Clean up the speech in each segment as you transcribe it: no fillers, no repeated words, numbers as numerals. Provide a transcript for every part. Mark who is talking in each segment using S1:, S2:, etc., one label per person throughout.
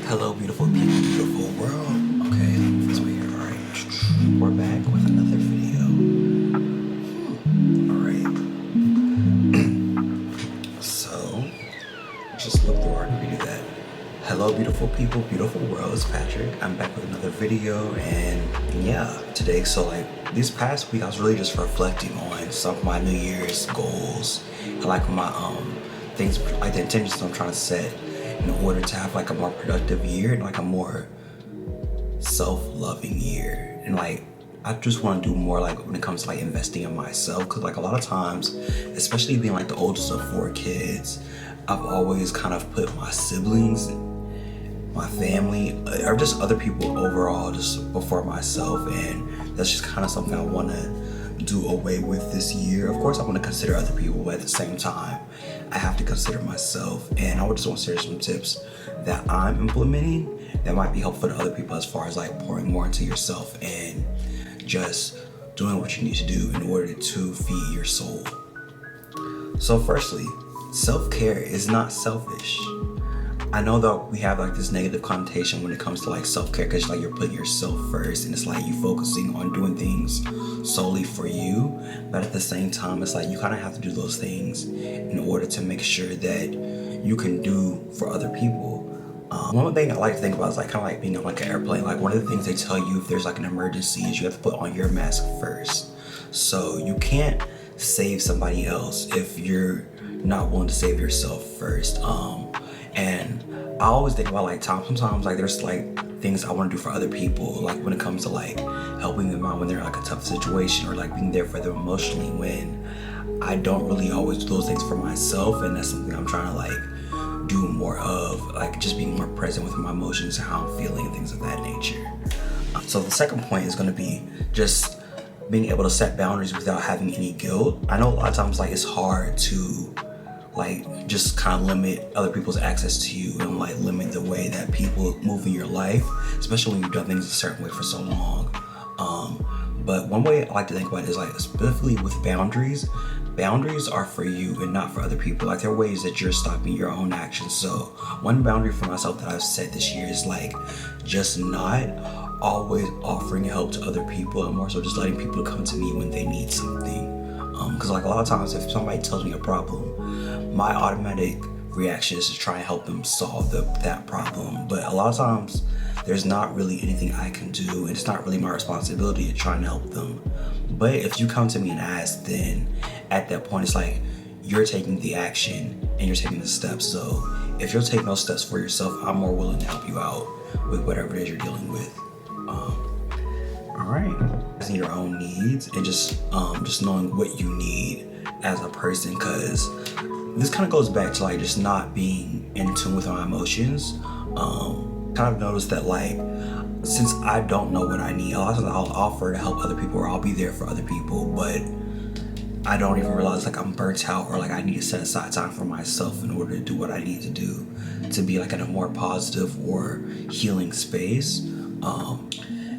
S1: Hello, beautiful people, beautiful world. Okay, first we here. All right, we're back with another video. All right. So, just look through our video that. Hello, beautiful people, beautiful world. It's Patrick. I'm back with another video, and yeah, today. So, this past week, I was really just reflecting on some of my New Year's goals and my things, like the intentions I'm trying to set in order to have a more productive year and a more self-loving year. And I just want to do more when it comes to investing in myself, because a lot of times, especially being the oldest of 4 kids, I've always kind of put my siblings, my family, or just other people overall just before myself, and that's just kind of something I want to do away with this year. Of course I want to consider other people, but at the same time I have to consider myself, and I would just want to share some tips that I'm implementing that might be helpful to other people, as far as pouring more into yourself and just doing what you need to do in order to feed your soul. So firstly, self-care is not selfish. I know that we have this negative connotation when it comes to self-care, because you're putting yourself first, and it's you focusing on doing things solely for you. But at the same time, it's you kind of have to do those things in order to make sure that you can do for other people. One thing I like to think about is kind of being on an airplane. One of the things they tell you if there's an emergency is you have to put on your mask first. So you can't save somebody else if you're not willing to save yourself first. And I always think about sometimes there's things I want to do for other people, when it comes to helping them out when they're in a tough situation, or being there for them emotionally, when I don't really always do those things for myself. And that's something I'm trying to do more of, just being more present with my emotions and how I'm feeling and things of that nature. So the second point is going to be just being able to set boundaries without having any guilt. I know a lot of times it's hard to just kind of limit other people's access to you, and limit the way that people move in your life, especially when you've done things a certain way for so long. But one way I like to think about it is specifically with boundaries. Boundaries are for you and not for other people. There are ways that you're stopping your own actions. So one boundary for myself that I've set this year is just not always offering help to other people, and more so just letting people come to me when they need something. Because a lot of times if somebody tells me a problem, my automatic reaction is to try and help them solve that problem. But a lot of times there's not really anything I can do, and it's not really my responsibility to try and help them. But if you come to me and ask, then at that point it's you're taking the action and you're taking the steps. So if you'll take those steps for yourself, I'm more willing to help you out with whatever it is you're dealing with. All right, your own needs, and just knowing what you need as a person, because this kind of goes back to just not being in tune with my emotions. Kind of noticed that since I don't know what I need, a lot of times I'll offer to help other people, or I'll be there for other people, but I don't even realize I'm burnt out, or I need to set aside time for myself in order to do what I need to do to be in a more positive or healing space.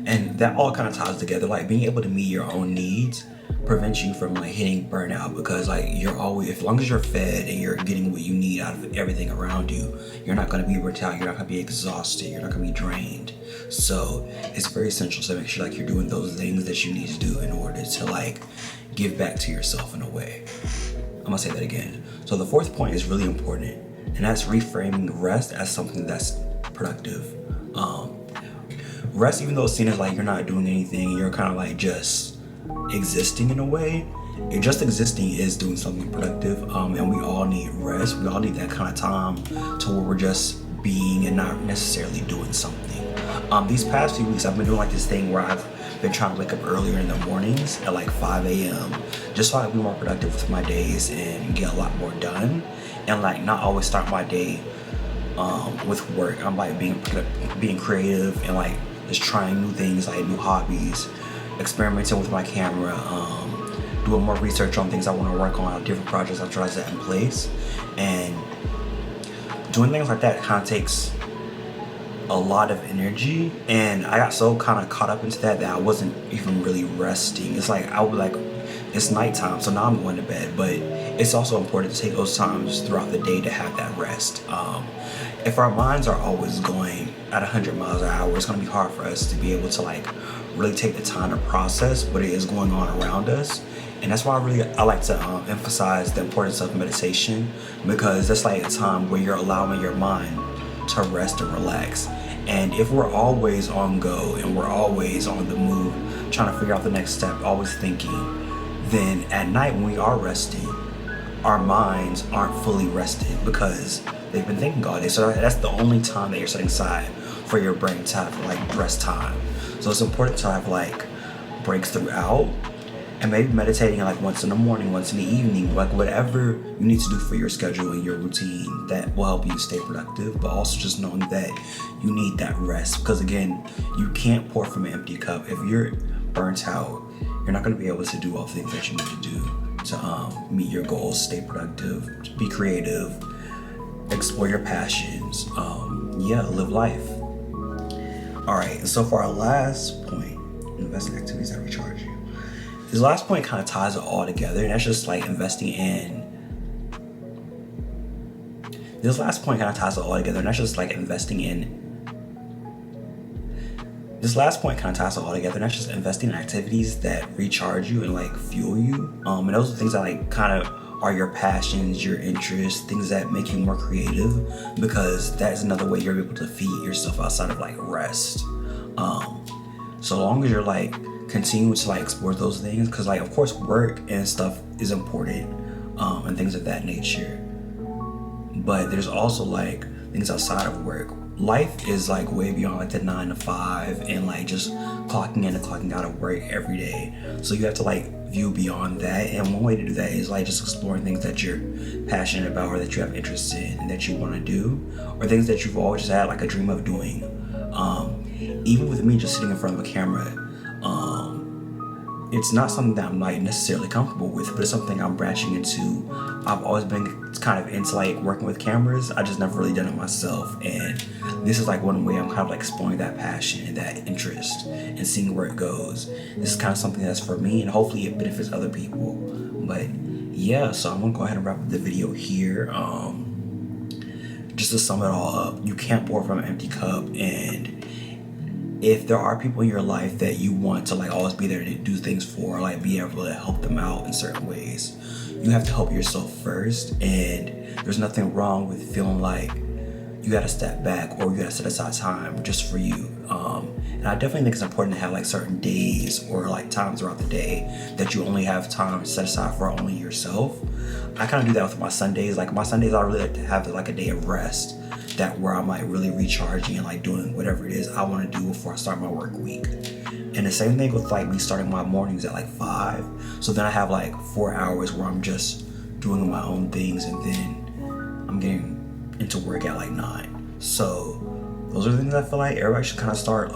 S1: And that all kind of ties together. Being able to meet your own needs prevents you from hitting burnout, because you're always, as long as you're fed and you're getting what you need out of everything around you, you're not going to be burnt out, you're not going to be exhausted, you're not going to be drained. So it's very essential to make sure you're doing those things that you need to do in order to give back to yourself in a way. I'm gonna say that again. So the fourth point is really important, and that's reframing rest as something that's productive. Rest, even though it's seen as you're not doing anything, you're kind of just existing in a way. Just existing is doing something productive, and we all need rest. We all need that kind of time to where we're just being and not necessarily doing something. These past few weeks I've been doing this thing where I've been trying to wake up earlier in the mornings at 5 a.m. just so I can be more productive with my days and get a lot more done, and not always start my day with work. I'm being creative and just trying new things, new hobbies, experimenting with my camera, doing more research on things I want to work on, different projects I try to set in place. And doing things like that kind of takes a lot of energy, and I got so kind of caught up into that I wasn't even really resting. It's I would it's nighttime, so now I'm going to bed, but it's also important to take those times throughout the day to have that rest. If our minds are always going at 100 miles an hour, it's going to be hard for us to be able to like really take the time to process what it is going on around us. And that's why I like to emphasize the importance of meditation, because that's like a time where you're allowing your mind to rest and relax. And if we're always on go and we're always on the move, trying to figure out the next step, always thinking, then at night when we are resting, our minds aren't fully rested because they've been thinking all day. So that's the only time that you're setting aside for your brain to have like rest time. So it's important to have like breaks throughout, and maybe meditating like once in the morning, once in the evening, like whatever you need to do for your schedule and your routine that will help you stay productive. But also just knowing that you need that rest, because again, you can't pour from an empty cup. If you're burnt out, you're not going to be able to do all the things that you need to do to meet your goals, stay productive, be creative, explore your passions, live life. All right, and so for our last point, invest in activities that recharge you. This last point kind of ties it all together, and that's just like investing in. This last point kind of ties it all together, and that's just like investing in. This last point kind of ties it all together, and that's just investing in activities that recharge you and like fuel you. And those are things that like kind of are your passions, your interests, things that make you more creative, because that is another way you're able to feed yourself outside of like rest. So long as you're like continue to like explore those things, because like of course work and stuff is important, and things of that nature, but there's also like things outside of work. Life is like way beyond like the 9 to 5 and like just clocking in and clocking out of work every day. So you have to like view beyond that, and one way to do that is like just exploring things that you're passionate about or that you have interest in and that you want to do, or things that you've always had like a dream of doing. Even with me just sitting in front of a camera, it's not something that I'm like necessarily comfortable with, but it's something I'm branching into. I've always been kind of into like working with cameras. I just never really done it myself, and this is like one way I'm kind of like exploring that passion and that interest and seeing where it goes. This is kind of something that's for me, and hopefully it benefits other people. But yeah, so I'm gonna go ahead and wrap up the video here. Just to sum it all up, you can't pour from an empty cup, and if there are people in your life that you want to like always be there to do things for, like be able to help them out in certain ways, you have to help yourself first. And there's nothing wrong with feeling like you gotta step back or you gotta set aside time just for you. And I definitely think it's important to have like certain days or like times throughout the day that you only have time set aside for only yourself. I kind of do that with my Sundays. Like my Sundays, I really like to have like a day of rest, that where I'm like really recharging and like doing whatever it is I want to do before I start my work week. And the same thing with like me starting my mornings at like 5. So then I have like 4 hours where I'm just doing my own things, and then I'm getting into work at like 9. So those are the things I feel like everybody should kind of start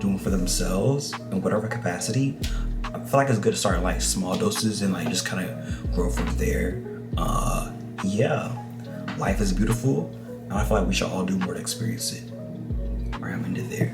S1: doing for themselves in whatever capacity. I feel like it's good to start in like small doses and like just kind of grow from there. Life is beautiful, and I feel like we should all do more to experience it. All right, I'm gonna end it there.